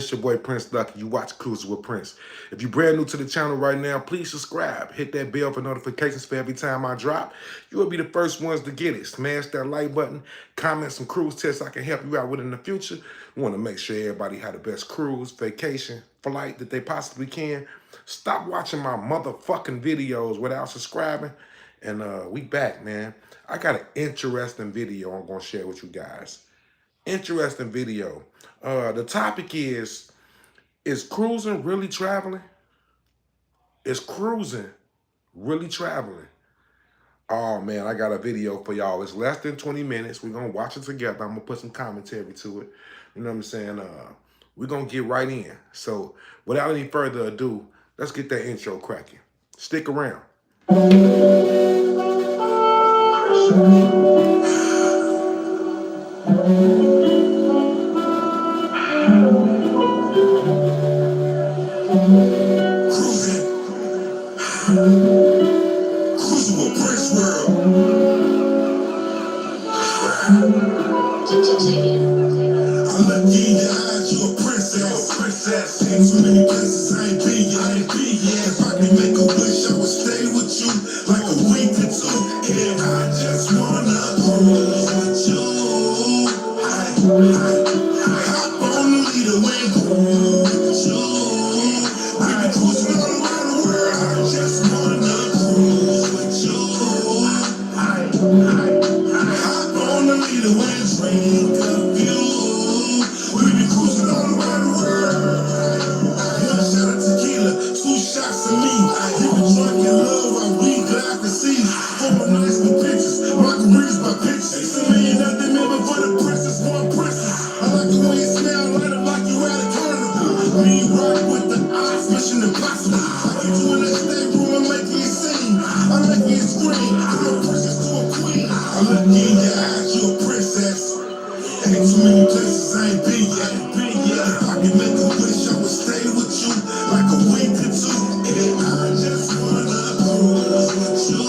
It's your boy Prince Lucky. You watch Cruising with Prince. If you're brand new to the channel right now, please subscribe. Hit that bell for notifications for every time I drop. You will be the first ones to get it. Smash that like button. Comment some cruise tips I can help you out with in the future. We want to make sure everybody had the best cruise, vacation, flight that they possibly can. Stop watching my motherfucking videos without subscribing. And we back, man. I got an interesting video I'm going to share with you guys. Interesting video. The topic is cruising really traveling? Is cruising really traveling? Oh man, I got a video for y'all. It's less than 20 minutes. We're gonna watch it together. I'm gonna put some commentary to it. You know what I'm saying? We're gonna get right in. So without any further ado, let's get that intro cracking. Stick around. Cruising with Prince World. I look in your eyes, you a princess. Ain't too many places I ain't been yet. If I could make a wish, I would stay with you like a week or two. Yeah, I just wanna cruise with you. Hop on the leader and cruise with you. We be cruising all around the world. I just wanna cruise with you. Hop on the leader and drink a few. We be cruising all around the world. One shot of tequila, 2 shots of me. You been drunk in love while we glad to see. Former nights with pictures, margaritas by pictures. $6 million nothing member for the princess, one princess. I like the way you smell, light up like you at a carnival. Me rock with the eyes, mission impossible. I get you in that state room, I'm making you sing. I'm making you scream. From a princess to a queen. I look in your eyes, you a princess. Ain't too many places I ain't been yet. If I could make a wish, I would stay with you like a week or two. And I just wanna cruise with you.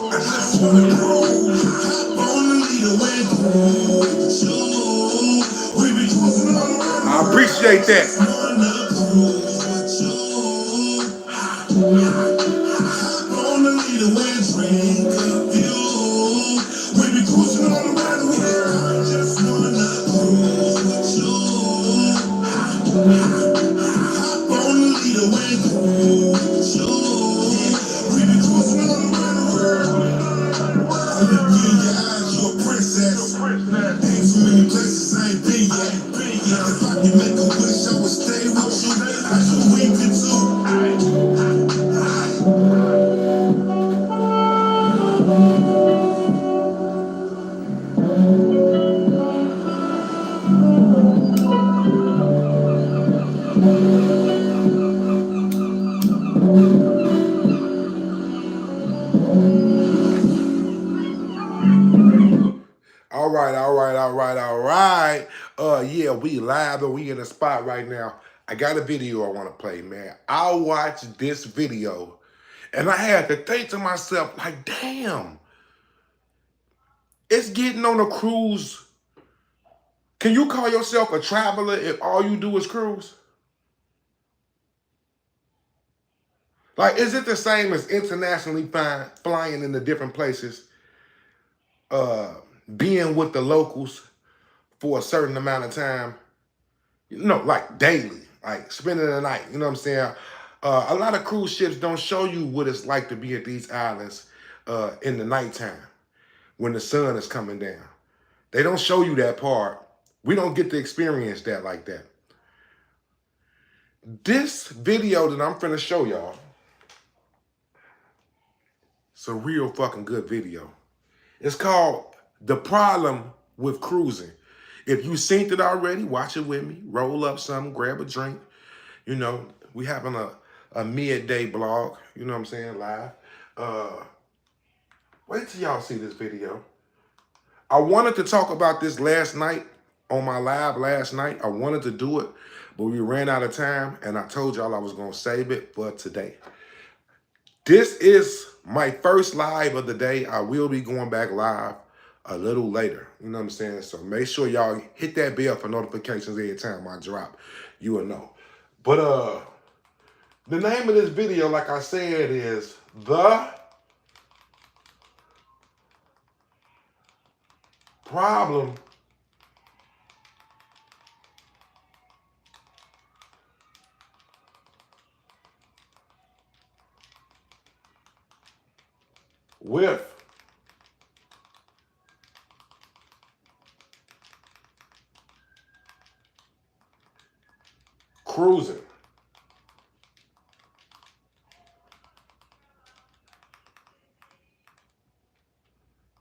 I just wanna cruise. Hop on the leader and cruise with you. We be cruising all around. I appreciate that. I just wanna cruise with you. Hop on the leader and drink a few. We be cruising all around the world. I just wanna cruise with you. Hop on the leader and cruise with you. We be cruising all around the world. I look in your eyes, you a princess. Ain't too many places I ain't been yet. If I could make a wish, I would stay with you like a week or two. All right. Yeah, we live and we in the spot right now. I got a video I want to play, man. I watched this video and I had to think to myself, like, damn, it's getting on a cruise. Can you call yourself a traveler if all you do is cruise? Like, is it the same as internationally flying into different places, being with the locals for a certain amount of time? No, like daily, like spending the night. You know what I'm saying? A lot of cruise ships don't show you what it's like to be at these islands in the nighttime when the sun is coming down. They don't show you that part. We don't get to experience that like that. This video that I'm finna show y'all, it's a real fucking good video. It's called The Problem with Cruising. If you've seen it already, watch it with me. Roll up something, grab a drink. You know, we having a midday blog, you know what I'm saying, live. Wait till y'all see this video. I wanted to talk about this last night on my live last night. I wanted to do it, but we ran out of time, and I told y'all I was going to save it for today. This is my first live of the day. I will be going back live a little later. You know what I'm saying? So make sure y'all hit that bell for notifications every time I drop. you will know. But the name of this video, like I said, is The Problem with cruising.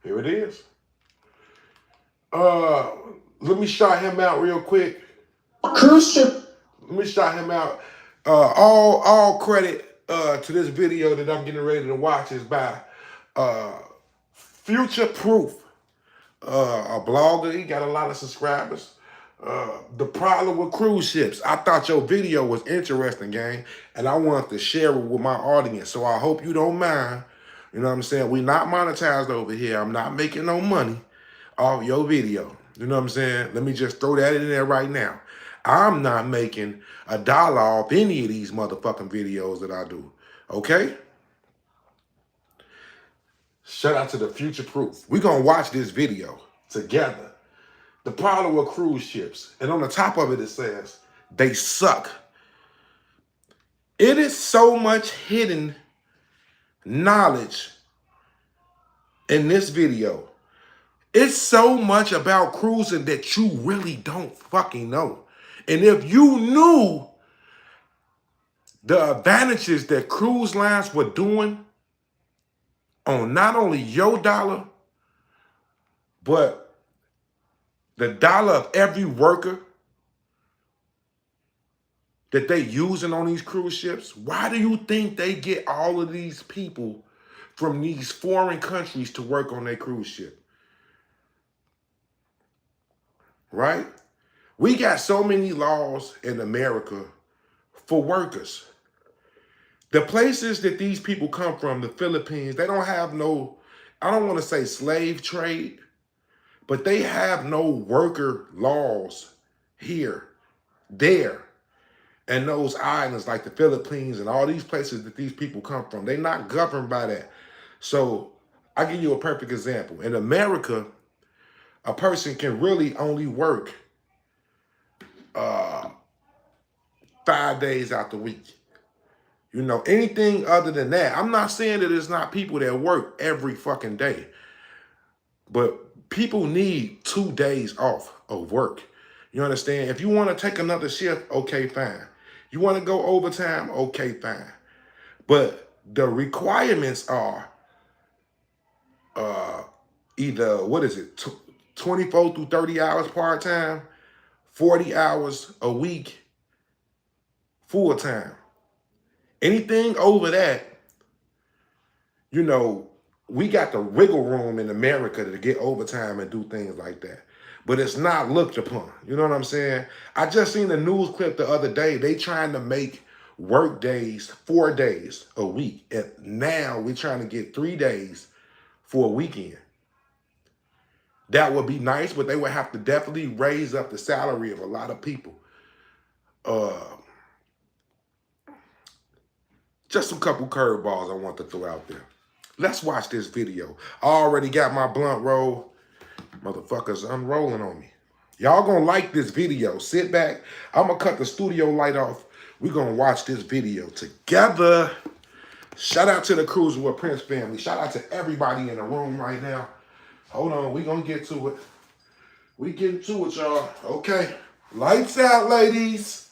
Here it is. Let me shout him out real quick. Cruise ship. Let me shout him out. All credit to this video that I'm getting ready to watch is by Future Proof, a blogger. He got a lot of subscribers. The problem with cruise ships. I thought your video was interesting, gang, and I wanted to share it with my audience. So I hope you don't mind. You know what I'm saying? We not monetized over here. I'm not making no money off your video. You know what I'm saying? Let me just throw that in there right now. I'm not making $1 off any of these motherfucking videos that I do. Okay? Shout out to the Future Proof. We're going to watch this video together. The problem with cruise ships. And on the top of it, it says, they suck. It is so much hidden knowledge in this video. It's so much about cruising that you really don't fucking know. And if you knew the advantages that cruise lines were doing on not only your dollar, but the dollar of every worker that they using on these cruise ships, why do you think they get all of these people from these foreign countries to work on their cruise ship? Right? We got so many laws in America for workers. The places that these people come from, the Philippines, they don't have no, I don't want to say slave trade, but they have no worker laws here, there, and those islands like the Philippines and all these places that these people come from. They're not governed by that. So I'll give you a perfect example. In America, a person can really only work 5 days out the week. You know, anything other than that, I'm not saying that it's not people that work every fucking day, but people need 2 days off of work. You understand? If you want to take another shift, okay, fine. You want to go overtime, okay, fine. But the requirements are either, 24 through 30 hours part-time, 40 hours a week full-time. Anything over that, you know, we got the wiggle room in America to get overtime and do things like that. But it's not looked upon. You know what I'm saying? I just seen a news clip the other day. They trying to make work days 4 days a week. And now we're trying to get 3 days for a weekend. That would be nice, but they would have to definitely raise up the salary of a lot of people. Just a couple curveballs I want to throw out there. Let's watch this video. I already got my blunt roll. Motherfuckers unrolling on me. Y'all gonna like this video. Sit back. I'm gonna cut the studio light off. We're gonna watch this video together. Shout out to the Cruising with Prince family. Shout out to everybody in the room right now. Hold on, we gonna get to it. We getting to it, y'all. Okay. Lights out, ladies.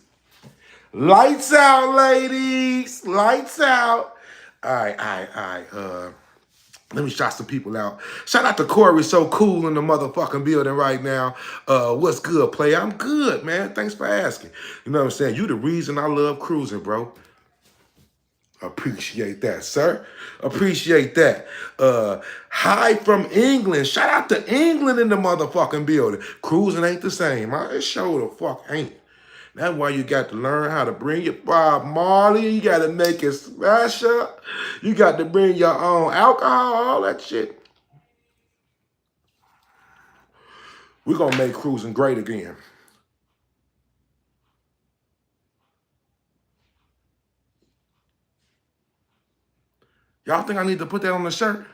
Lights out, ladies. Lights out. All right. Let me shout some people out. Shout out to Corey, so cool in the motherfucking building right now. What's good, player? I'm good, man. Thanks for asking. You know what I'm saying? You the reason I love cruising, bro. Appreciate that, sir. Appreciate that. Hi from England. Shout out to England in the motherfucking building. Cruising ain't the same. It sure the fuck ain't. That's why you got to learn how to bring your Bob Marley. You got to make it special. You got to bring your own alcohol, all that shit. We're going to make cruising great again. Y'all think I need to put that on the shirt?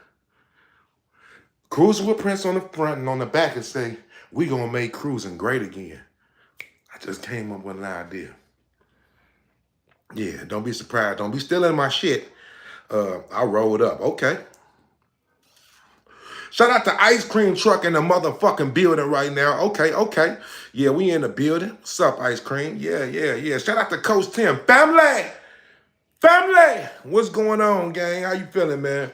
Cruising with Prince on the front and on the back and say, we gonna make cruising great again. I just came up with an idea. Yeah, don't be surprised. Don't be stealing my shit. I rolled up. Okay. Shout out to Ice Cream Truck in the motherfucking building right now. Okay. Yeah, we in the building. What's up, Ice Cream? Yeah. Shout out to Coach Tim. Family! What's going on, gang? How you feeling, man?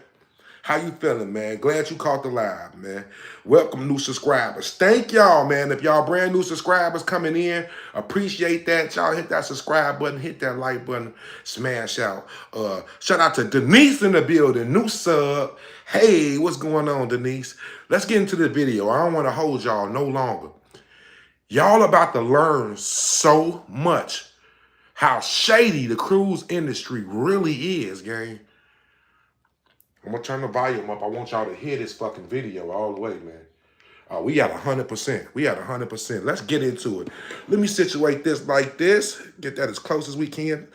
How you feeling, man? Glad you caught the live, man. Welcome, new subscribers. Thank y'all, man. If y'all brand new subscribers coming in, appreciate that. Y'all hit that subscribe button, hit that like button, smash out. Shout out to Denise in the building, new sub. Hey, what's going on, Denise? Let's get into the video. I don't want to hold y'all no longer. Y'all about to learn so much how shady the cruise industry really is, gang. I'm gonna turn the volume up. I want y'all to hear this fucking video all the way, man. We at 100%. We at 100%. Let's get into it. Let me situate this like this. Get that as close as we can.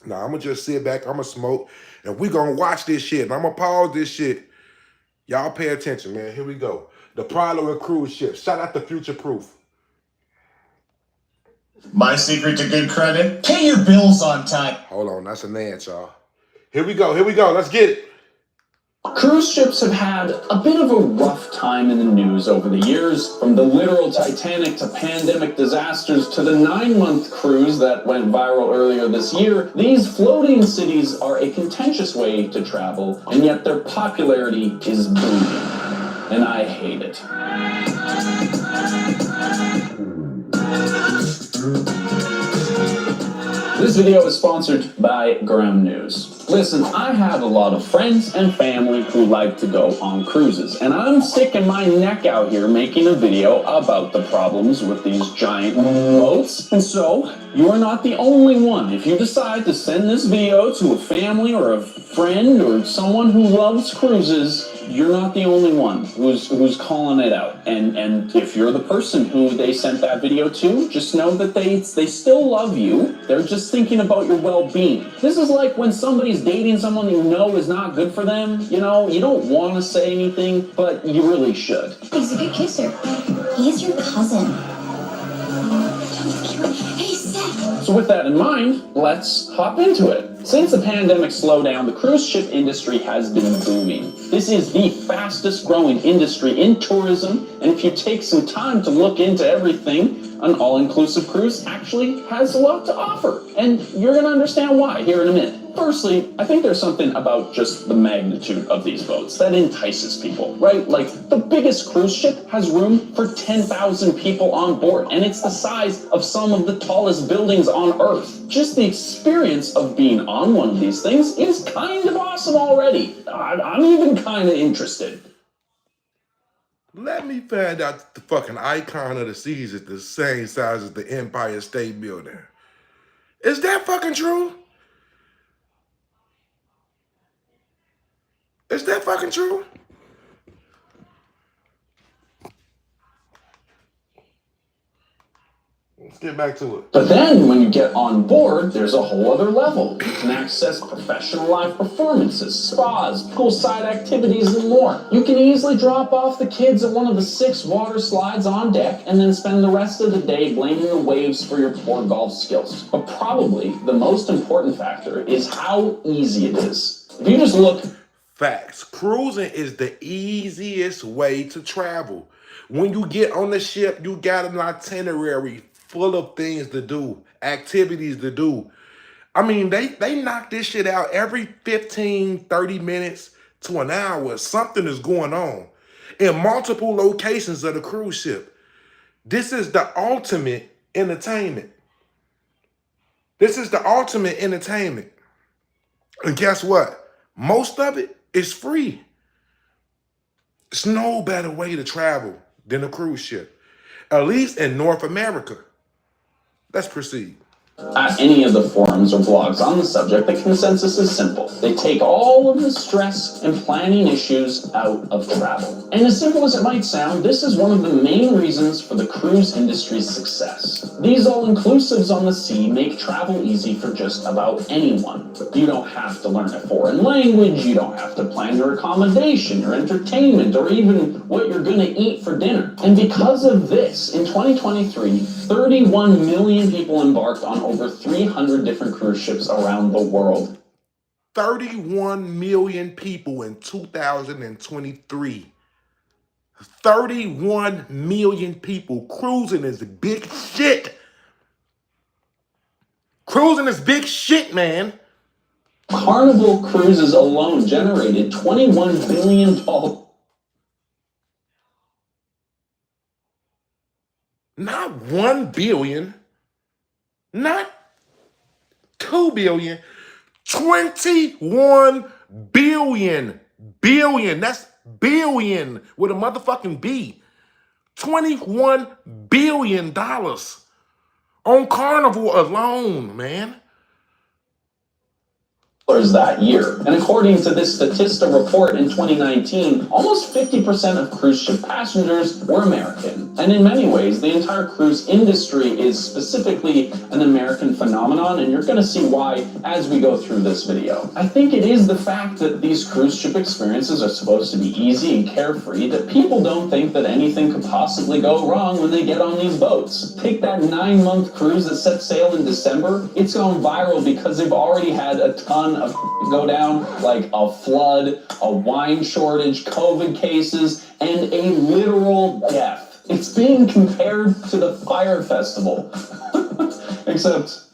Now, I'm gonna just sit back. I'm gonna smoke. And we gonna watch this shit. And I'm gonna pause this shit. Y'all pay attention, man. Here we go. The Prowler and cruise ship. Shout out to Future Proof. My secret to good credit? Pay your bills on time. Hold on. That's an ad, y'all. Here we go. Let's get it. Cruise ships have had a bit of a rough time in the news over the years, from the literal Titanic to pandemic disasters to the 9-month cruise that went viral earlier this year. These floating cities are a contentious way to travel, and yet their popularity is booming. And I hate it. This video is sponsored by Graham News. Listen, I have a lot of friends and family who like to go on cruises, and I'm sticking my neck out here making a video about the problems with these giant boats. And so, you are not the only one. If you decide to send this video to a family or a friend or someone who loves cruises, you're not the only one who's calling it out. And if you're the person who they sent that video to, just know that they still love you. They're just thinking about your well-being. This is like when somebody's dating someone you know is not good for them. You know, you don't want to say anything, but you really should. He's a good kisser. He's your cousin. Hey, Seth. So with that in mind, let's hop into it. Since the pandemic slowed down, the cruise ship industry has been booming. This is the fastest growing industry in tourism, and if you take some time to look into everything, an all-inclusive cruise actually has a lot to offer. And you're going to understand why here in a minute. Firstly, I think there's something about just the magnitude of these boats that entices people, right? Like, the biggest cruise ship has room for 10,000 people on board, and it's the size of some of the tallest buildings on Earth. Just the experience of being on one of these things is kind of awesome already. I'm even kind of interested. Let me find out that the fucking icon of the seas is the same size as the Empire State Building. Is that fucking true? Is that fucking true? Let's get back to it. But then, when you get on board, there's a whole other level. You can access professional live performances, spas, poolside activities, and more. You can easily drop off the kids at one of the 6 water slides on deck and then spend the rest of the day blaming the waves for your poor golf skills. But probably the most important factor is how easy it is. If you just look... Facts. Cruising is the easiest way to travel. When you get on the ship, you got an itinerary full of things to do, activities to do. I mean, they knock this shit out every 15, 30 minutes to an hour. Something is going on in multiple locations of the cruise ship. This is the ultimate entertainment. This is the ultimate entertainment. And guess what? Most of it is free. There's no better way to travel than a cruise ship, at least in North America. Let's proceed. At any of the forums or blogs on the subject, the consensus is simple. They take all of the stress and planning issues out of travel. And as simple as it might sound, this is one of the main reasons for the cruise industry's success. These all-inclusives on the sea make travel easy for just about anyone. You don't have to learn a foreign language, you don't have to plan your accommodation, your entertainment, or even what you're gonna eat for dinner. And because of this, in 2023, 31 million people embarked on over 300 different cruise ships around the world. 31 million people in 2023. 31 million people. Cruising is big shit. Cruising is big shit, man. Carnival Cruises alone generated $21 billion. Not 1 billion, not 2 billion, 21 billion. Billion, that's billion with a motherfucking B. $21 billion on Carnival alone, man. That year. And according to this Statista report in 2019, almost 50% of cruise ship passengers were American. And in many ways, the entire cruise industry is specifically an American phenomenon, and you're going to see why as we go through this video. I think it is the fact that these cruise ship experiences are supposed to be easy and carefree that people don't think that anything could possibly go wrong when they get on these boats. Take that 9-month cruise that set sail in December. It's gone viral because they've already had a ton of go down, like a flood, a wine shortage, COVID cases, and a literal death. It's being compared to the Fire Festival, except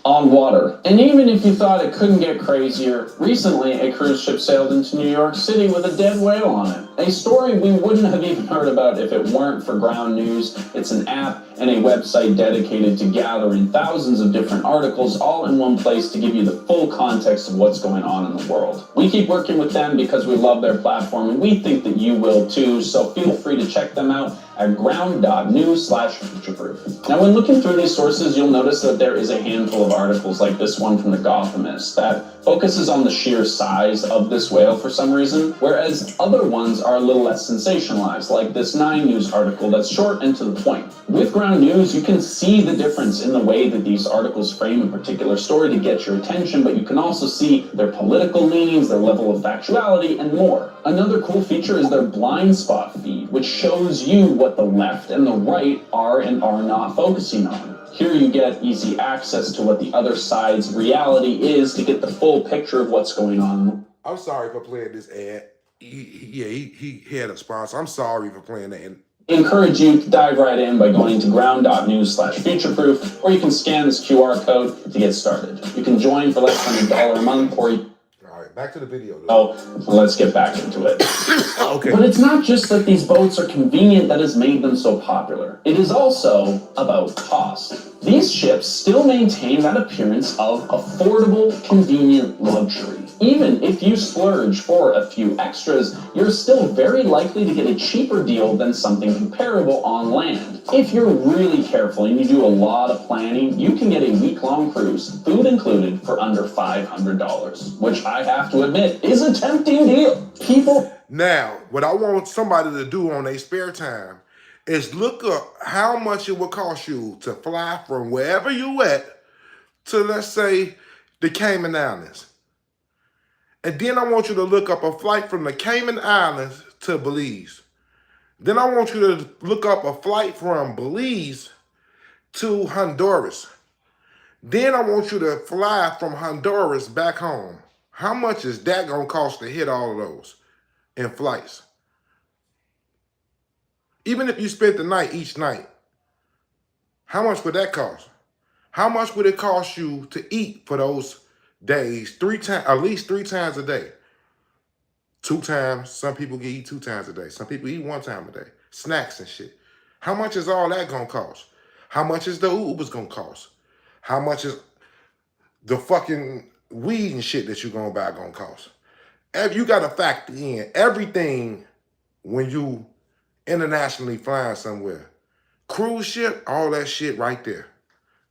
on water. And even if you thought it couldn't get crazier, recently a cruise ship sailed into New York City with a dead whale on it. A story we wouldn't have even heard about if it weren't for Ground News. It's an app and a website dedicated to gathering thousands of different articles all in one place to give you the full context of what's going on in the world. We keep working with them because we love their platform and we think that you will too, so feel free to check them out at ground.news/futureproof. Now, when looking through these sources, you'll notice that there is a handful of articles like this one from The Gothamist that focuses on the sheer size of this whale for some reason, whereas other ones are a little less sensationalized, like this 9 News article that's short and to the point. With Ground News, you can see the difference in the way that these articles frame a particular story to get your attention, but you can also see their political leanings, their level of factuality, and more. Another cool feature is their blind spot feed, which shows you what the left and the right are and are not focusing on. Here you get easy access to what the other side's reality is to get the full picture of what's going on. I'm sorry for playing this ad. He had a sponsor. I'm sorry for playing that. Encourage you to dive right in by going to ground.news/futureproof, or you can scan this QR code to get started. You can join for less than $1 a month, or you... All right, back to the video. Oh, let's get back into it. Okay. But it's not just that these boats are convenient that has made them so popular. It is also about cost. These ships still maintain that appearance of affordable, convenient luxury. Even if you splurge for a few extras, you're still very likely to get a cheaper deal than something comparable on land. If you're really careful and you do a lot of planning, you can get a week-long cruise, food included, for under $500, which I have to admit is a tempting deal. People... Now, what I want somebody to do on their spare time is look up how much it would cost you to fly from wherever you at to, let's say, the Cayman Islands. And then I want you to look up a flight from the Cayman Islands to Belize. Then I want you to look up a flight from Belize to Honduras. Then I want you to fly from Honduras back home. How much is that going to cost to hit all of those in flights? Even if you spent the night each night, how much would that cost? How much would it cost you to eat for those days, 3 times, at least 3 times a day? 2 times. Some people can eat 2 times a day. Some people eat 1 time a day. Snacks and shit. How much is all that gonna cost? How much is the Ubers gonna cost? How much is the fucking weed and shit that you're gonna buy gonna cost? You gotta factor in everything when you internationally flying somewhere. Cruise ship, all that shit right there.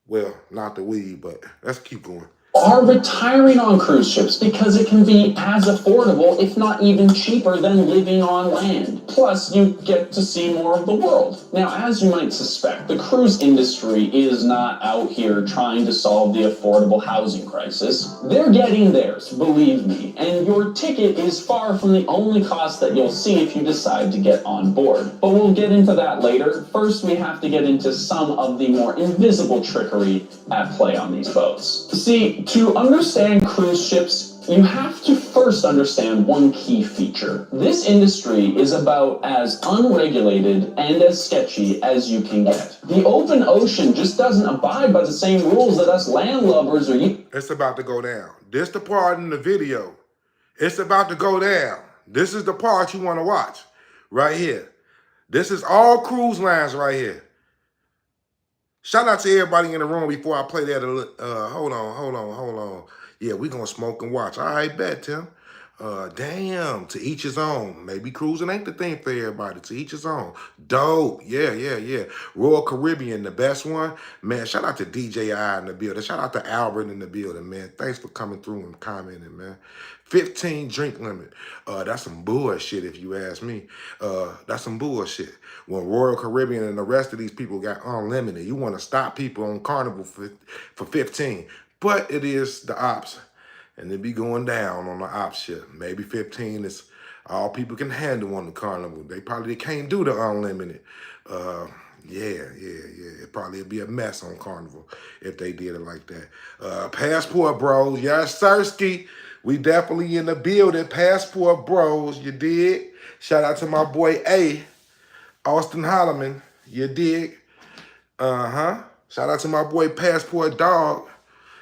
Well, not the weed, but let's keep going. Are retiring on cruise ships because it can be as affordable, if not even cheaper, than living on land. Plus, you get to see more of the world. Now, as you might suspect, the cruise industry is not out here trying to solve the affordable housing crisis. They're getting theirs, believe me, and your ticket is far from the only cost that you'll see if you decide to get on board. But we'll get into that later. First, we have to get into some of the more invisible trickery at play on these boats. See, to understand cruise ships, you have to first understand one key feature. This industry is about as unregulated and as sketchy as you can get. The open ocean just doesn't abide by the same rules that us landlubbers are. It's about to go down. This the part in the video. It's about to go down. This is the part you want to watch right here. This is all cruise lines right here. Shout out to everybody in the room before I play that. Hold on. Yeah, we gonna smoke and watch. All right, bet, Tim. Damn, to each his own. Maybe cruising ain't the thing for everybody. To each his own. Dope. Yeah. Royal Caribbean, the best one. Man, shout out to DJI in the building. Shout out to Albert in the building, man. Thanks for coming through and commenting, man. 15 drink limit. That's some bullshit if you ask me. That's some bullshit. When Royal Caribbean and the rest of these people got unlimited, you want to stop people on Carnival for 15. But it is the ops. And they be going down on the op ship. Maybe 15 is all people can handle on the Carnival. They probably can't do the unlimited. Yeah. It probably would be a mess on Carnival if they did it like that. Passport Bros, yes, Sirski. We definitely in the building. Passport Bros, you dig? Shout out to my boy A, Austin Holloman, you dig? Shout out to my boy Passport Dog.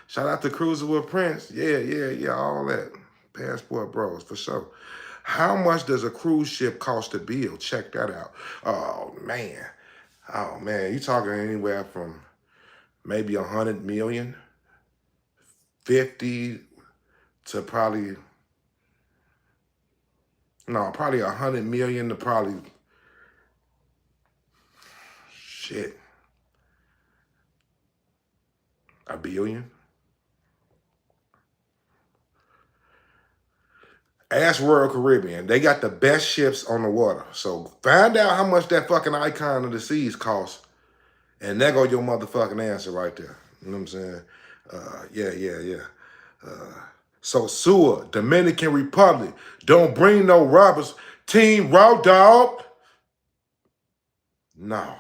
Shout out to Cruiser with Prince. Yeah, all that. Passport Bros, for sure. How much does a cruise ship cost to build? Check that out. Oh, man, you talking anywhere from maybe 100 million, 50 to probably 100 million to probably, shit, $1 billion. Ask Royal Caribbean. They got the best ships on the water. So find out how much that fucking Icon of the Seas costs. And there go your motherfucking answer right there. You know what I'm saying? Yeah. So Sua, Dominican Republic. Don't bring no robbers. Team Raw Dog. No.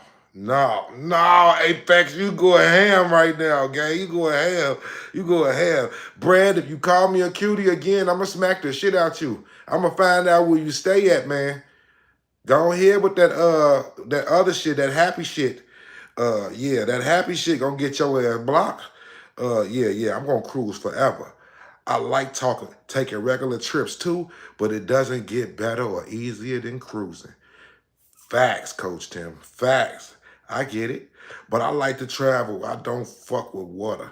Apex, you go ham right now, gang. You go ham. Brad, if you call me a cutie again, I'm going to smack the shit out you. I'm going to find out where you stay at, man. Go ahead with that other shit, that happy shit. Yeah, that happy shit going to get your ass blocked. Yeah, I'm going to cruise forever. I like taking regular trips too, but it doesn't get better or easier than cruising. Facts, Coach Tim. Facts. I get it. But I like to travel. I don't fuck with water.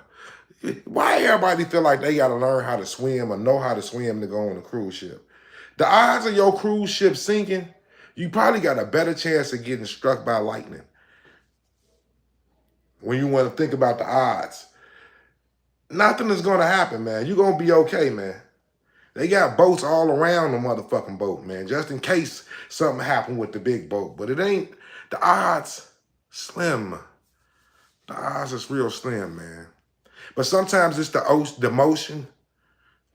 Why everybody feel like they got to learn how to swim or know how to swim to go on a cruise ship? The odds of your cruise ship sinking, you probably got a better chance of getting struck by lightning. When you want to think about the odds. Nothing is going to happen, man. You're going to be okay, man. They got boats all around the motherfucking boat, man, just in case something happened with the big boat. But it ain't, the odds slim. The odds is real slim, man. But sometimes it's the motion.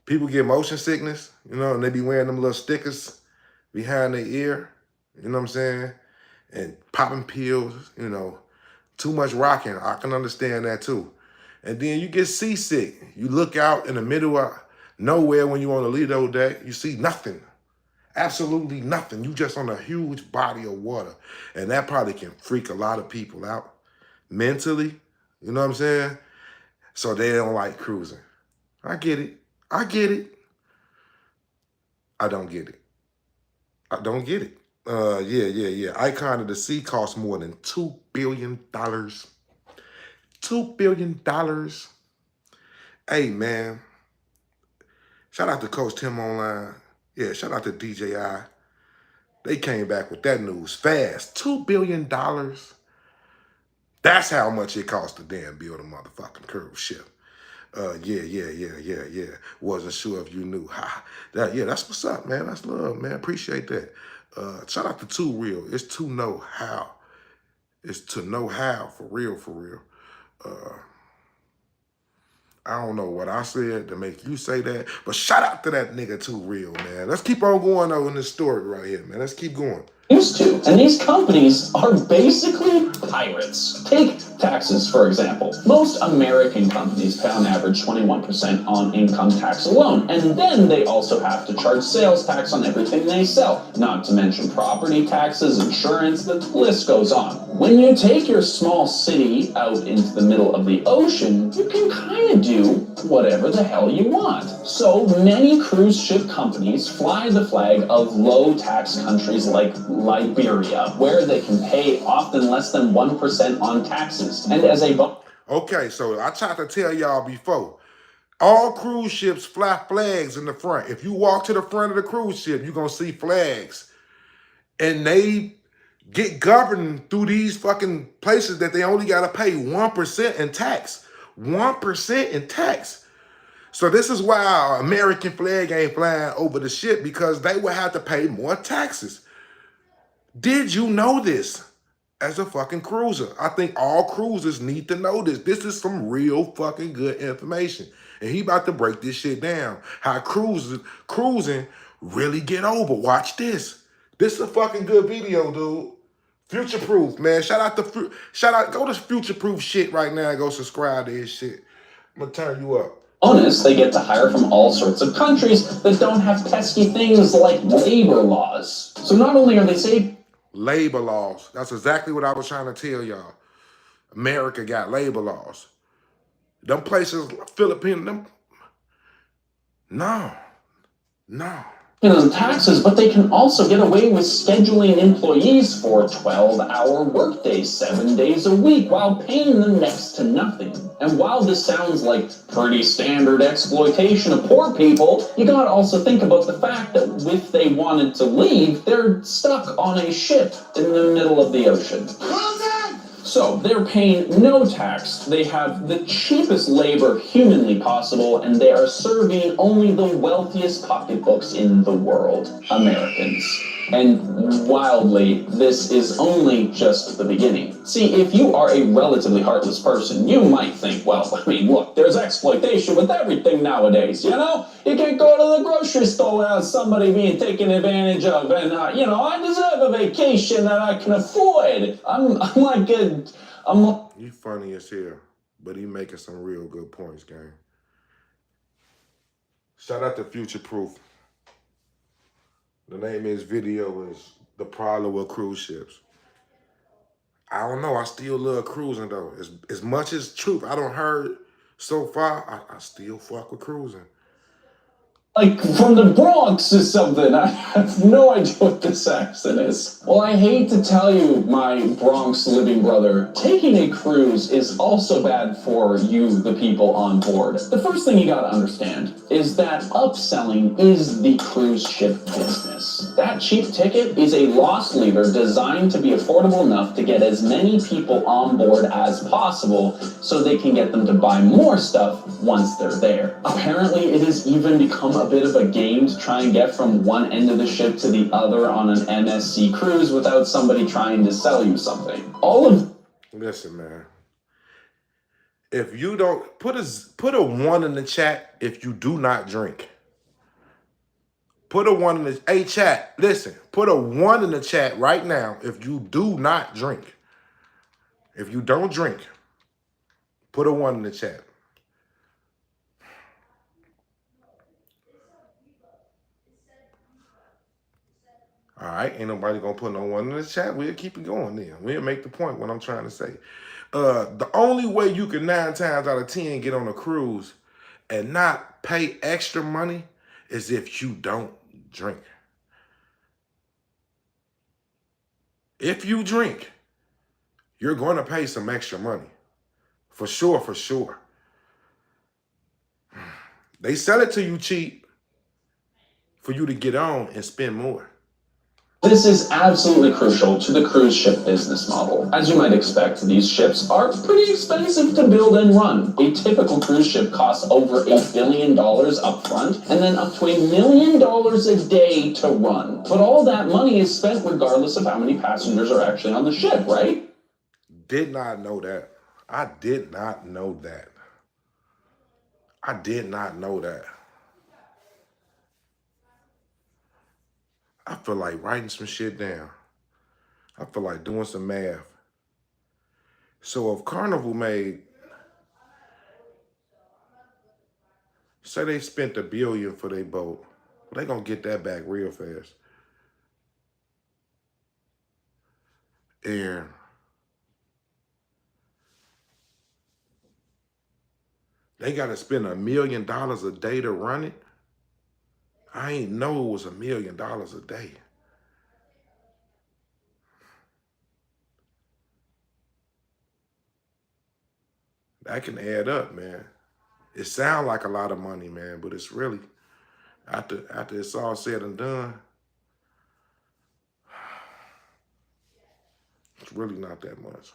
People get motion sickness, you know, and they be wearing them little stickers behind their ear, you know what I'm saying? And popping pills, you know, too much rocking. I can understand that too. And then you get seasick. You look out in the middle of nowhere when you're on the Lido deck, you see nothing. Absolutely nothing. You just on a huge body of water. And that probably can freak a lot of people out mentally. You know what I'm saying? So they don't like cruising. I get it. I don't get it. Yeah. Icon of the Sea costs more than $2 billion. $2 billion. Hey, man. Shout out to Coach Tim Online. Yeah, shout out to DJI. They came back with that news fast. $2 billion That's how much it cost to damn build a motherfucking cruise ship. Yeah. Wasn't sure if you knew. Ha. Yeah, that's what's up, man. That's love, man. Appreciate that. Shout out to Too Real. It's to know how. It's to know how, for real, for real. I don't know what I said to make you say that, but shout out to that nigga Too Real, man. Let's keep on going though in this story right here, man. Let's keep going. Used to. And these companies are basically pirates. Take taxes, for example. Most American companies pay on average 21% on income tax alone. And then they also have to charge sales tax on everything they sell. Not to mention property taxes, insurance, the list goes on. When you take your small city out into the middle of the ocean, you can kind of do whatever the hell you want. So many cruise ship companies fly the flag of low tax countries like Liberia, where they can pay often less than 1% on taxes. And as a Okay, so I tried to tell y'all before, all cruise ships fly flags in the front. If you walk to the front of the cruise ship, you're going to see flags. And they get governed through these fucking places that they only got to pay 1% in tax. 1% in tax. So this is why our American flag ain't flying over the ship, because they would have to pay more taxes. Did you know this? As a fucking cruiser, I think all cruisers need to know this. This is some real fucking good information. And he about to break this shit down. How cruising really get over. Watch this. This is a fucking good video, dude. Future Proof, man. Go to Future Proof shit right now and go subscribe to his shit. I'm gonna turn you up. bonus, they get to hire from all sorts of countries that don't have pesky things like labor laws. So not only are they saving labor laws. That's exactly what I was trying to tell y'all. America got labor laws. Them places, Philippines, them. No. on taxes, but they can also get away with scheduling employees for 12-hour workdays, 7 days a week, while paying them next to nothing. And while this sounds like pretty standard exploitation of poor people, you gotta also think about the fact that if they wanted to leave, they're stuck on a ship in the middle of the ocean. So they're paying no tax, they have the cheapest labor humanly possible, and they are serving only the wealthiest pocketbooks in the world, Americans. And wildly, this is only just the beginning. See, if you are a relatively heartless person, you might think, well, I mean, look, there's exploitation with everything nowadays, you know? You can go to the grocery store without somebody being taken advantage of, and, I deserve a vacation that I can afford. You funny as hell, but he making some real good points, gang. Shout out to Future Proof. The name of his video is The Problem with Cruise Ships. I don't know. I still love cruising, though. As much as truth I don't heard so far, I still fuck with cruising. Like from the Bronx or something. I have no idea what this accent is. Well, I hate to tell you, my Bronx living brother, taking a cruise is also bad for you, the people on board. The first thing you gotta understand is that upselling is the cruise ship business. That cheap ticket is a loss leader designed to be affordable enough to get as many people on board as possible so they can get them to buy more stuff once they're there. Apparently, it has even become a bit of a game to try and get from one end of the ship to the other on an MSC cruise without somebody trying to sell you something. Listen, man. If you don't put a 1 in the chat if you do not drink. Put a 1 in the hey chat. Listen, put a 1 in the chat right now if you do not drink. If you don't drink, put a 1 in the chat. All right, ain't nobody gonna put no 1 in the chat. We'll keep it going then. We'll make the point what I'm trying to say. The only way you can 9 times out of 10 get on a cruise and not pay extra money is if you don't drink. If you drink, you're going to pay some extra money. For sure. They sell it to you cheap for you to get on and spend more. This is absolutely crucial to the cruise ship business model. As you might expect, these ships are pretty expensive to build and run. A typical cruise ship costs over $1 billion up front and then up to $1 million a day to run. But all that money is spent regardless of how many passengers are actually on the ship, right? Did not know that. I did not know that. I did not know that. I feel like writing some shit down. I feel like doing some math. So if Carnival made, say they spent $1 billion for their boat, they gonna get that back real fast. And they gotta spend $1 million a day to run it. I ain't know it was $1 million a day. That can add up, man. It sounds like a lot of money, man, but it's really, after it's all said and done, it's really not that much.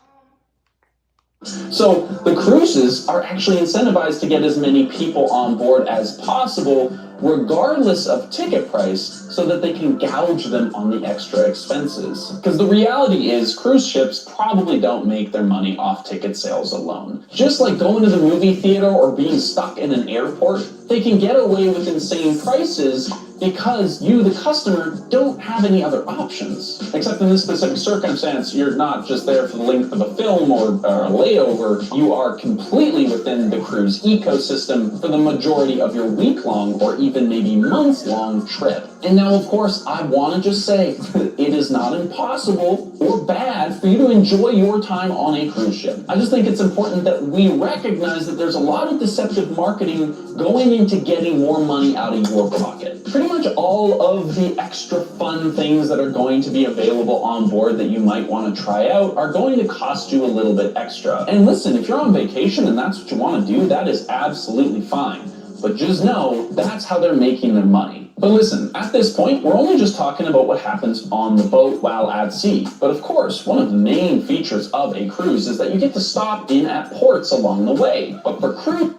So the cruises are actually incentivized to get as many people on board as possible, regardless of ticket price, so that they can gouge them on the extra expenses. Because the reality is, cruise ships probably don't make their money off ticket sales alone. Just like going to the movie theater or being stuck in an airport, they can get away with insane prices because you, the customer, don't have any other options. Except in this specific circumstance, you're not just there for the length of a film or a layover, you are completely within the cruise ecosystem for the majority of your week-long or even maybe months-long trip. And now, of course, I want to just say, it is not impossible or bad for you to enjoy your time on a cruise ship. I just think it's important that we recognize that there's a lot of deceptive marketing going into getting more money out of your pocket. Pretty much all of the extra fun things that are going to be available on board that you might want to try out are going to cost you a little bit extra. And listen, if you're on vacation and that's what you want to do, that is absolutely fine. But just know that's how they're making their money. But listen, at this point, we're only just talking about what happens on the boat while at sea. But of course, one of the main features of a cruise is that you get to stop in at ports along the way. But for cruise,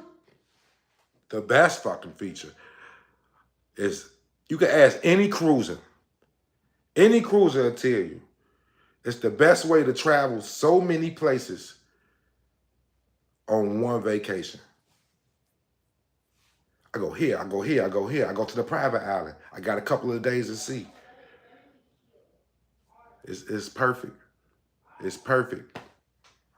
The best fucking feature is you can ask any cruiser will tell you it's the best way to travel so many places on one vacation. I go here, I go here, I go here. I go to the private island. I got a couple of days at sea. It's perfect. It's perfect.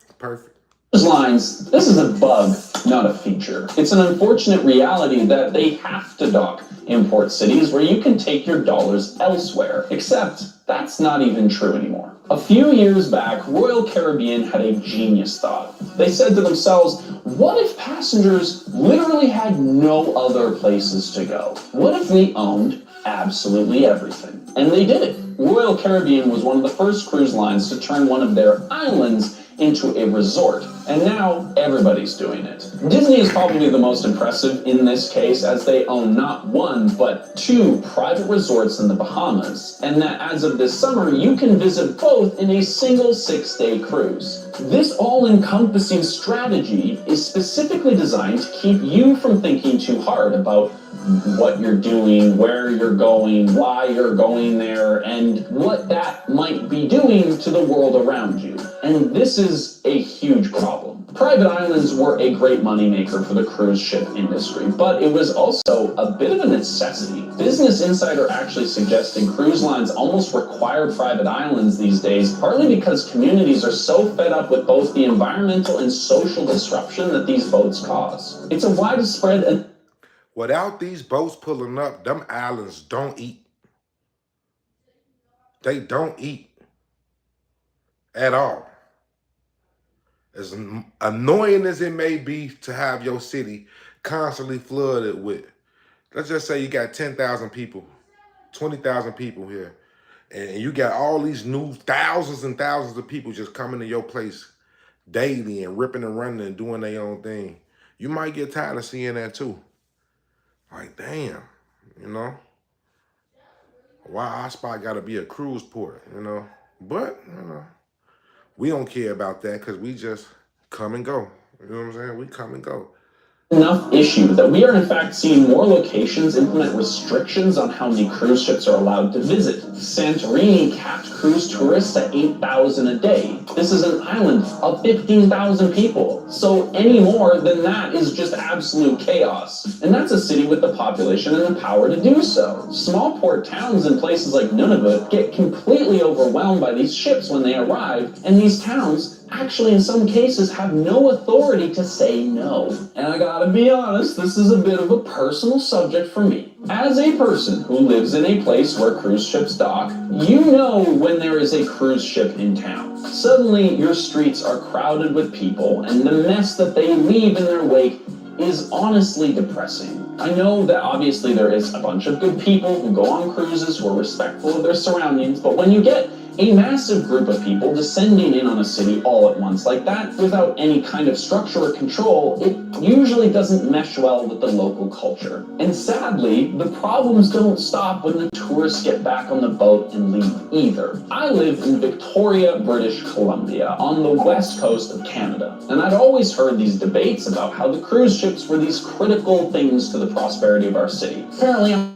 It's perfect. cruise lines, this is a bug, not a feature. It's an unfortunate reality that they have to dock in port cities where you can take your dollars elsewhere. Except that's not even true anymore. A few years back, Royal Caribbean had a genius thought. They said to themselves, what if passengers literally had no other places to go? What if we owned absolutely everything? And they did it. Royal Caribbean was one of the first cruise lines to turn one of their islands into a resort, and now everybody's doing it. Disney is probably the most impressive in this case, as they own not one, but 2 private resorts in the Bahamas, and that as of this summer, you can visit both in a single 6-day cruise. This all-encompassing strategy is specifically designed to keep you from thinking too hard about what you're doing, where you're going, why you're going there, and what that might be doing to the world around you. And this is a huge problem. Private islands were a great moneymaker for the cruise ship industry, but it was also a bit of a necessity. Business Insider actually suggesting cruise lines almost require private islands these days, partly because communities are so fed up with both the environmental and social disruption that these boats cause. It's a widespread Without these boats pulling up, them islands don't eat. They don't eat at all. As annoying as it may be to have your city constantly flooded with, let's just say you got 10,000 people, 20,000 people here, and you got all these new thousands and thousands of people just coming to your place daily and ripping and running and doing their own thing. You might get tired of seeing that too. Like, damn, you know? Why our spot got to be a cruise port, you know? But, you know, we don't care about that because we just come and go. You know what I'm saying? We come and go. Enough issue that we are in fact seeing more locations implement restrictions on how many cruise ships are allowed to visit. Santorini capped cruise tourists at 8,000 a day. This is an island of 15,000 people. So any more than that is just absolute chaos. And that's a city with the population and the power to do so. Small port towns in places like Nunavut get completely overwhelmed by these ships when they arrive, and these towns actually in some cases have no authority to say no. And I gotta be honest, this is a bit of a personal subject for me. As a person who lives in a place where cruise ships dock, you know when there is a cruise ship in town. Suddenly your streets are crowded with people, and the mess that they leave in their wake is honestly depressing. I know that obviously there is a bunch of good people who go on cruises who are respectful of their surroundings, but when you get a massive group of people descending in on a city all at once like that, without any kind of structure or control, it usually doesn't mesh well with the local culture. And sadly, the problems don't stop when the tourists get back on the boat and leave either. I live in Victoria, British Columbia, on the west coast of Canada, and I'd always heard these debates about how the cruise ships were these critical things to the prosperity of our city. Apparently,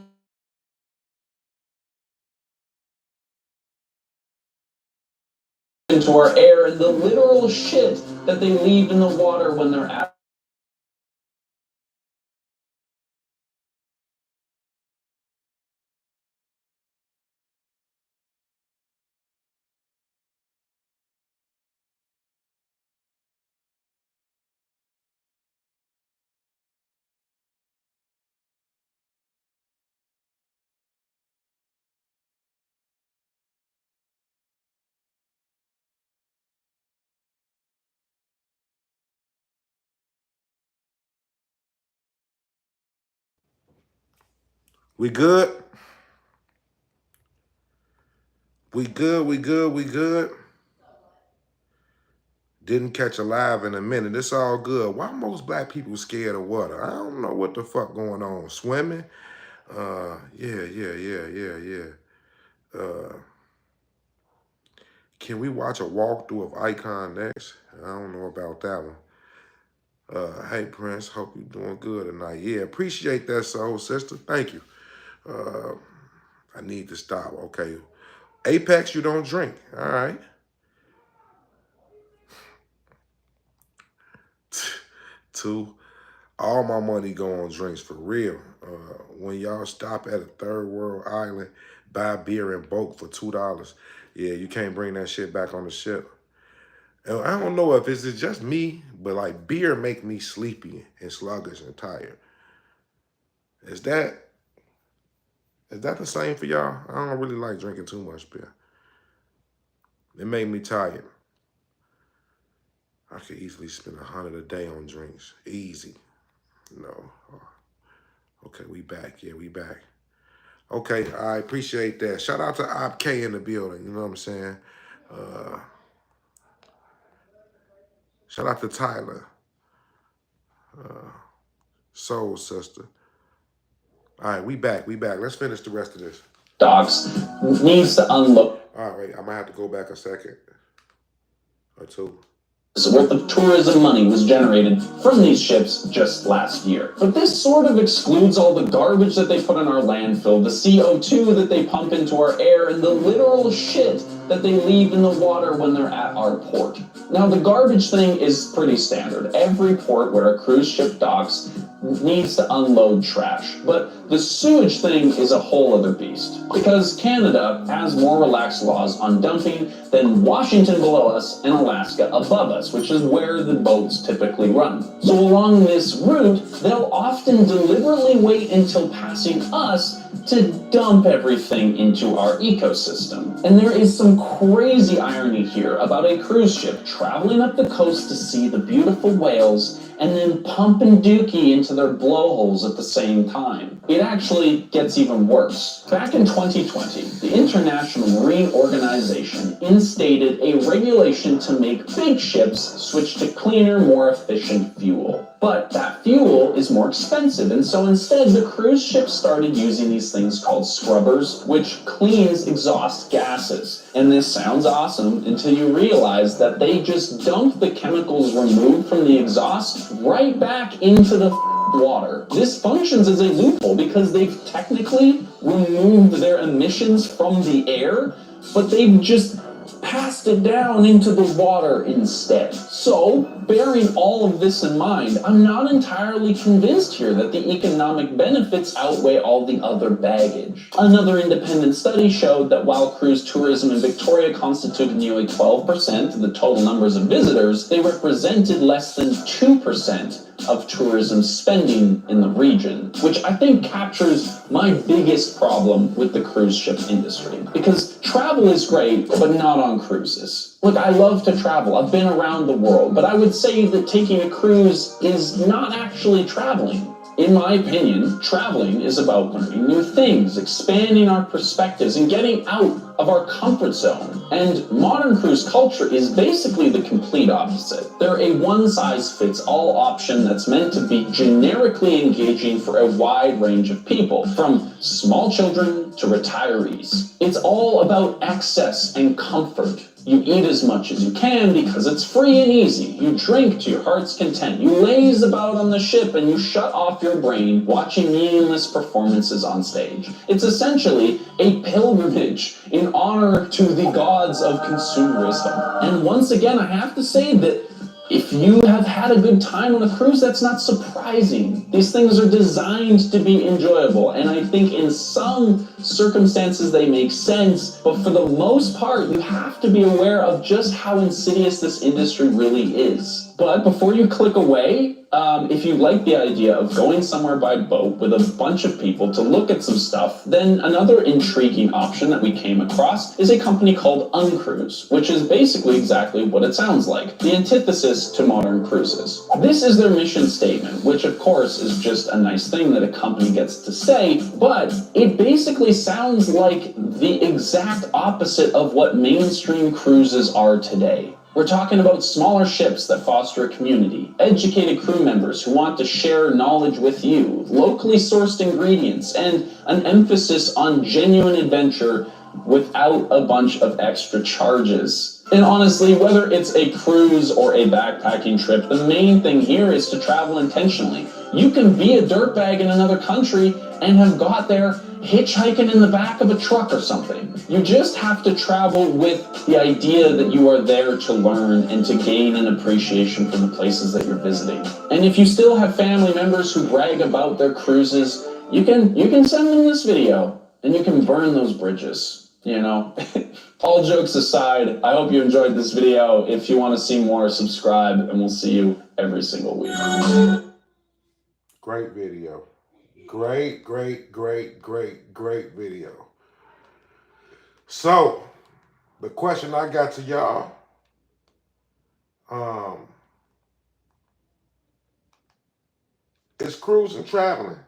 into our air and the literal shit that they leave in the water when they're at We good? We good, we good, we good. Didn't catch a live in a minute. It's all good. Why most black people scared of water? I don't know what the fuck going on. Swimming? Yeah. Can we watch a walkthrough of Icon next? I don't know about that one. Hey Prince, hope you're doing good tonight. Yeah, appreciate that, soul sister. Thank you. I need to stop. Okay. Apex, you don't drink. All right. Two, all my money go on drinks for real. When y'all stop at a third world island, buy beer in bulk for $2. Yeah, you can't bring that shit back on the ship. And I don't know if it's just me, but like beer make me sleepy and sluggish and tired. Is that the same for y'all? I don't really like drinking too much beer. It made me tired. I could easily spend $100 a day on drinks. Easy. No. Okay, we back. Yeah, we back. Okay, I appreciate that. Shout out to Op K in the building. You know what I'm saying? Shout out to Tyler. Soul sister. All right, we back. Let's finish the rest of this. docks needs to unload. All right, I might have to go back a second or two. Worth of tourism money was generated from these ships just last year. But this sort of excludes all the garbage that they put in our landfill, the CO2 that they pump into our air, and the literal shit that they leave in the water when they're at our port. Now, the garbage thing is pretty standard. Every port where a cruise ship docks needs to unload trash. But the sewage thing is a whole other beast, because Canada has more relaxed laws on dumping than Washington below us and Alaska above us, which is where the boats typically run. So along this route, they'll often deliberately wait until passing us to dump everything into our ecosystem. And there is some crazy irony here about a cruise ship traveling up the coast to see the beautiful whales and then pumping dookie into their blowholes at the same time. It actually gets even worse. Back in 2020, the International Marine Organization instated a regulation to make big ships switch to cleaner, more efficient fuel. But that fuel is more expensive, and so instead the cruise ships started using these things called scrubbers, which cleans exhaust gases. And this sounds awesome until you realize that they just dump the chemicals removed from the exhaust right back into the water. This functions as a loophole because they've technically removed their emissions from the air, but they've just passed it down into the water instead. So, bearing all of this in mind, I'm not entirely convinced here that the economic benefits outweigh all the other baggage. Another independent study showed that while cruise tourism in Victoria constituted nearly 12% of the total numbers of visitors, they represented less than 2% of tourism spending in the region, which I think captures my biggest problem with the cruise ship industry. Because travel is great, but not on cruises. Look, I love to travel. I've been around the world, but I would say that taking a cruise is not actually traveling. In my opinion, traveling is about learning new things, expanding our perspectives, and getting out of our comfort zone. And modern cruise culture is basically the complete opposite. They're a one-size-fits-all option that's meant to be generically engaging for a wide range of people, from small children to retirees. It's all about access and comfort. You eat as much as you can because it's free and easy. You drink to your heart's content. You laze about on the ship and you shut off your brain watching meaningless performances on stage. It's essentially a pilgrimage in honor to the gods of consumerism. And once again, I have to say that if you have had a good time on a cruise, that's not surprising. These things are designed to be enjoyable, and I think in some circumstances they make sense, but for the most part, you have to be aware of just how insidious this industry really is. But before you click away, if you like the idea of going somewhere by boat with a bunch of people to look at some stuff, then another intriguing option that we came across is a company called Uncruise, which is basically exactly what it sounds like, the antithesis to modern cruises. This is their mission statement, which of course is just a nice thing that a company gets to say, but it basically sounds like the exact opposite of what mainstream cruises are today. We're talking about smaller ships that foster a community, educated crew members who want to share knowledge with you, locally sourced ingredients, and an emphasis on genuine adventure without a bunch of extra charges. And honestly, whether it's a cruise or a backpacking trip, the main thing here is to travel intentionally. You can be a dirtbag in another country and have got there hitchhiking in the back of a truck or something. You just have to travel with the idea that you are there to learn and to gain an appreciation for the places that you're visiting. And if you still have family members who brag about their cruises, you can send them this video and you can burn those bridges, you know? All jokes aside, I hope you enjoyed this video. If you want to see more, subscribe, and we'll see you every single week. Great video. Great video. So, the question I got to y'all, is cruising traveling?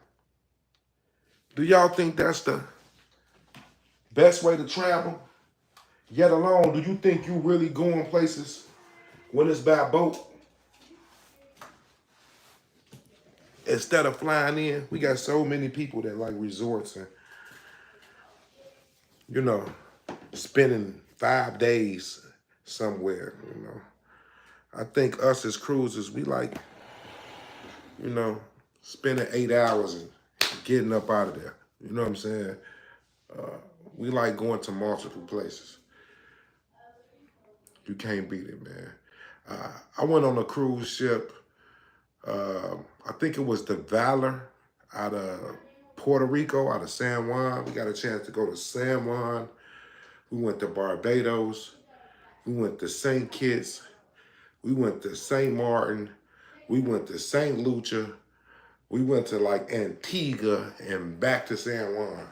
Do y'all think that's the best way to travel? Yet alone, do you think you really going places when it's by boat? Instead of flying in, we got so many people that like resorts and, you know, spending 5 days somewhere, you know. I think us as cruisers, we like, you know, spending 8 hours and getting up out of there. You know what I'm saying? We like going to multiple places. You can't beat it, man. I went on a cruise ship. I think it was the Valor out of Puerto Rico, out of San Juan. We got a chance to go to San Juan. We went to Barbados. We went to St. Kitts. We went to St. Martin. We went to St. Lucia. We went to like Antigua and back to San Juan.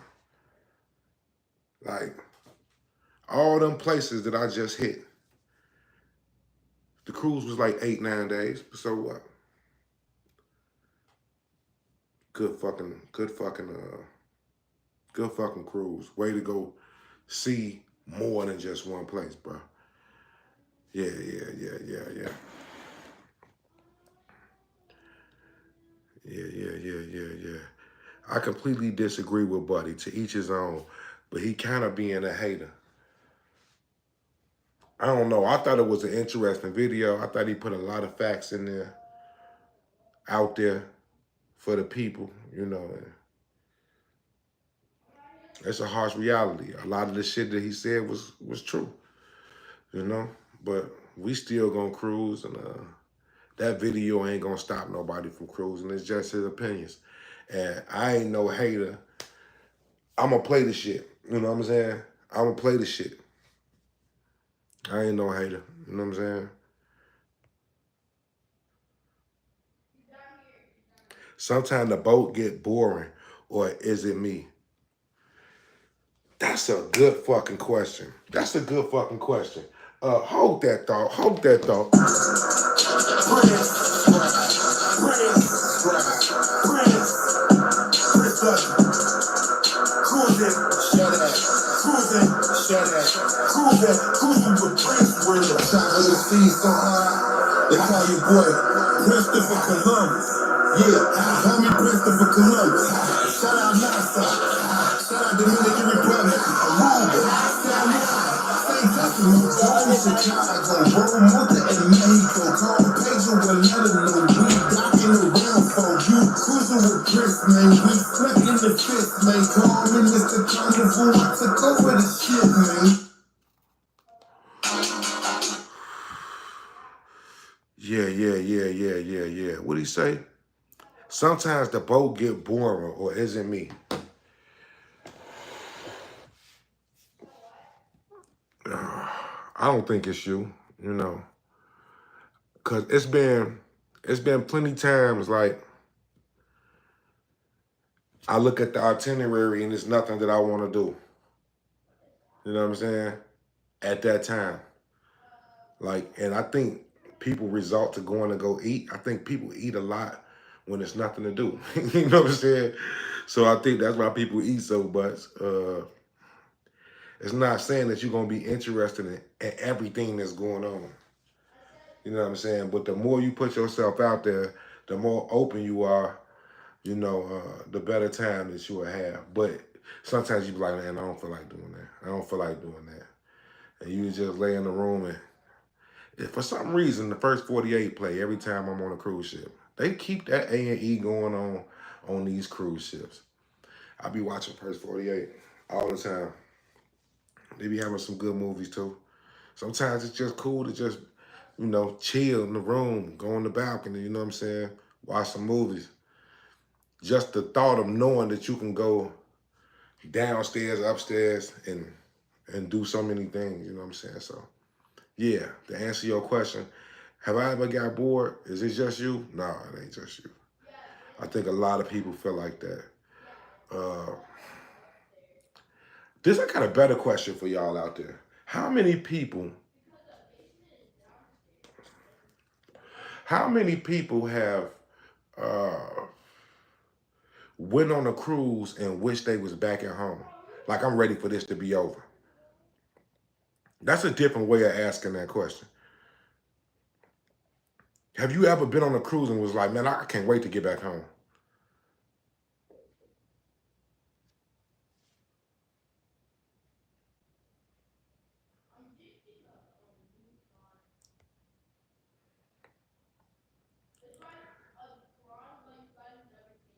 Like all them places that I just hit. The cruise was like 8-9 days. So what? Good fucking cruise. Way to go see more than just one place, bro. Yeah. Yeah. I completely disagree with Buddy. To each his own, but he kind of being a hater. I don't know. I thought it was an interesting video. I thought he put a lot of facts in there, out there for the people. You know, it's a harsh reality. A lot of the shit that he said was true. You know, but we still gonna cruise, and that video ain't gonna stop nobody from cruising. It's just his opinions, and I ain't no hater. I'm gonna play the shit. You know what I'm saying? I'm gonna play the shit. I ain't no hater. You know what I'm saying? Sometimes the boat get boring, or is it me? That's a good fucking question. That's a good fucking question. Hold that thought. Hold that thought. Cruising, shut up. Cruising, shut up. Cruising with Prince. Where the top of the sea so high, they call you boy Christopher Columbus. Yeah, call me Christopher Columbus. Shout out NASA. Shout out Dominican Republic. Aruba. St. Testament. Chicago. Rome, Malta, and Mexico. Call Pedro and let him know we docking around for you. Cruising with Chris, man. We stuck in the fifth, man. Call me Mr. Carnival. I took over the shit, man. Yeah. What'd he say? Sometimes the boat get boring, or is it me? I don't think it's you, you know. Cause it's been plenty times like I look at the itinerary and it's nothing that I want to do. You know what I'm saying? At that time. Like, and I think people resort to going to go eat. I think people eat a lot when there's nothing to do. You know what I'm saying? So I think that's why people eat so much. It's not saying that you're going to be interested in everything that's going on. You know what I'm saying? But the more you put yourself out there, the more open you are, you know, the better time that you will have. But sometimes you be like, man, I don't feel like doing that. I don't feel like doing that. And you just lay in the room and if for some reason the first 48 play every time I'm on a cruise ship. They keep that A&E going on these cruise ships. I be watching First 48 all the time. They be having some good movies too. Sometimes it's just cool to just, you know, chill in the room, go on the balcony, you know what I'm saying? Watch some movies. Just the thought of knowing that you can go downstairs, upstairs, and do so many things, you know what I'm saying? So, yeah, to answer your question, have I ever got bored? Is it just you? No, it ain't just you. I think a lot of people feel like that. I got a better question for y'all out there. How many people have went on a cruise and wish they was back at home? Like, I'm ready for this to be over. That's a different way of asking that question. Have you ever been on a cruise and was like, man, I can't wait to get back home?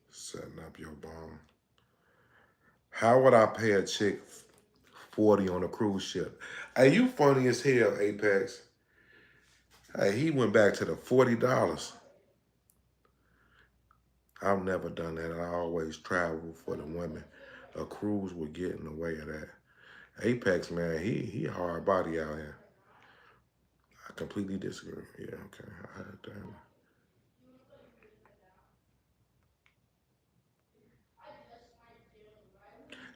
Setting up your bomb. How would I pay a chick $40 on a cruise ship? Hey, you funny as hell, Apex. Hey, he went back to the $40. I've never done that. I always travel for the women. A cruise would get in the way of that. Apex, man, he a hard body out here. I completely disagree. Yeah, okay. I heard that.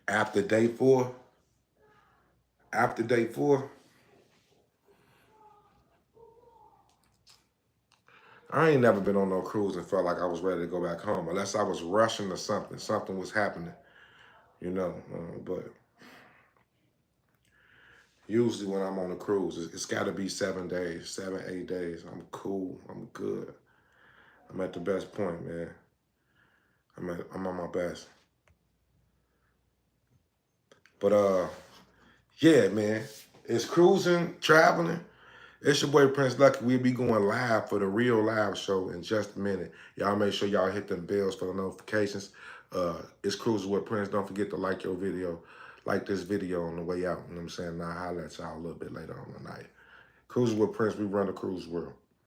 After day four, I ain't never been on no cruise and felt like I was ready to go back home unless I was rushing to something. Something was happening, you know. But usually when I'm on a cruise, it's got to be 7 days, 7, 8 days. I'm cool. I'm good. I'm at the best point, man. I'm on my best. But yeah, man. It's cruising, traveling. It's your boy Prince Lucky. We'll be going live for the real live show in just a minute. Y'all make sure y'all hit them bells for the notifications. It's Cruising with Prince. Don't forget to like your video. Like this video on the way out. You know what I'm saying? I'll holler at y'all a little bit later on tonight. Cruising with Prince. We run the cruise world.